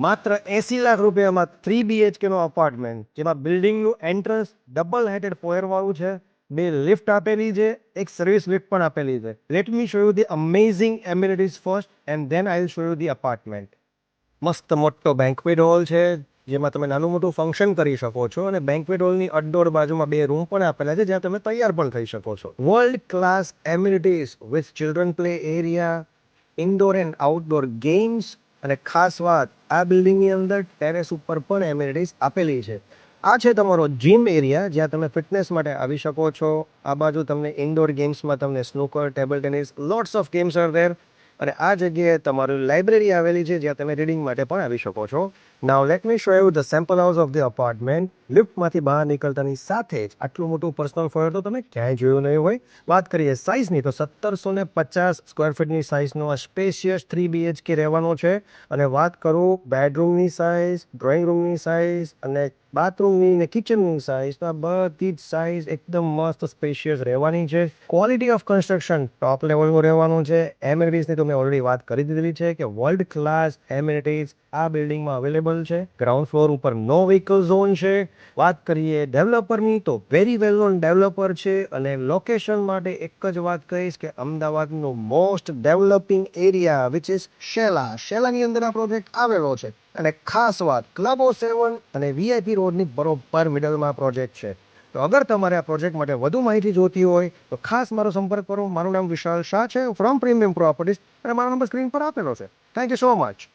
માત્ર 80 લાખ રૂપિયામાં 3 BHK નો apartment, જેમાં બિલ્ડિંગનું એન્ટ્રન્સ ડબલ હેટેડ ફોયરવાળું છે, 2 લિફ્ટ આપેલી છે, એક સર્વિસ લિફ્ટ પણ આપેલી છે. Late me show you the amazing amenities first and then I will show you the apartment. મસ્ત મોટો બેન્ક્વેટ હોલ છે, જેમાં તમે નાનું મોટું ફંક્શન કરી શકો છો, અને બેન્ક્વેટ હોલની અડ્ડોર બાજુમાં 2 રૂમ પણ આપેલા છે, જ્યાં તમે તૈયાર પણ થઈ શકો છો. World class amenities with children play area, indoor and outdoor games, અને ખાસ વાત, આ બિલ્ડિંગની અંદર ટેરેસ ઉપર પણ એમ્યુનિટીઝ આપેલી છે. આ છે તમારો જીમ એરિયા, જ્યાં તમે ફિટનેસ માટે આવી શકો છો. આ બાજુ તમને ઇન્ડોર ગેમ્સમાં તમને snooker, table tennis, lots of games are there. અને આ જગ્યાએ તમારી લાઇબ્રેરી આવેલી છે, જ્યાં તમે રીડિંગ માટે પણ આવી શકો છો. Now let me show you the sample house of the apartment. લિફ્ટમાંથી બહાર નીકળતાની સાથે જ આટલું મોટું પર્સનલ ફોયર તો તમે ક્યાંય જોયું નહીં હોય. વાત કરીએ સાઇઝની, તો 1750 સ્ક્વેર ફીટની સાઇઝનો આ સ્પેશિયસ 3 BHK રહેવાનો છે. અને વાત કરું બેડરૂમની સાઇઝ, ડ્રોઈંગ રૂમની સાઇઝ અને બાથરૂમની ને કિચનની સાઇઝ, તો આ બધી જ સાઇઝ એકદમ મસ્ત સ્પેશિયસ રહેવાની છે. ક્વોલિટી ઓફ કન્સ્ટ્રક્શન ટોપ લેવલનું રહેવાનું છે. એમ્યુનિટીઝની તો મેં ઓલરેડી વાત કરી દીધેલી છે કે વર્લ્ડ ક્લાસ એમ્યુનિટીઝ આ બિલ્ડિંગમાં અવેલેબલ છે. ગ્રાઉન્ડ ફ્લોર ઉપર નો વ્હીકલ ઝોન છે. વાત કરીએ ડેવલપરની, તો વેરી વેલ નોન ડેવલપર છે. અને લોકેશન માટે એક જ વાત કહીશ કે અમદાવાદનું most developing area which is શેલાની અંદર આ પ્રોજેક્ટ આવેલો છે. અને ખાસ વાત, ક્લબ 07 અને VIP રોડની બરોબર મિડલમાં પ્રોજેક્ટ છે. તો અગર તમારે આ પ્રોજેક્ટ માટે વધુ માહિતી જોતી હોય તો ખાસ મારો સંપર્ક કરો. મારું નામ વિશાલ શાહ છે, ફ્રોમ પ્રીમિયમ પ્રોપર્ટીઝ, અને મારો નંબર સ્ક્રીન પર આપેલો છે. Thank you so much.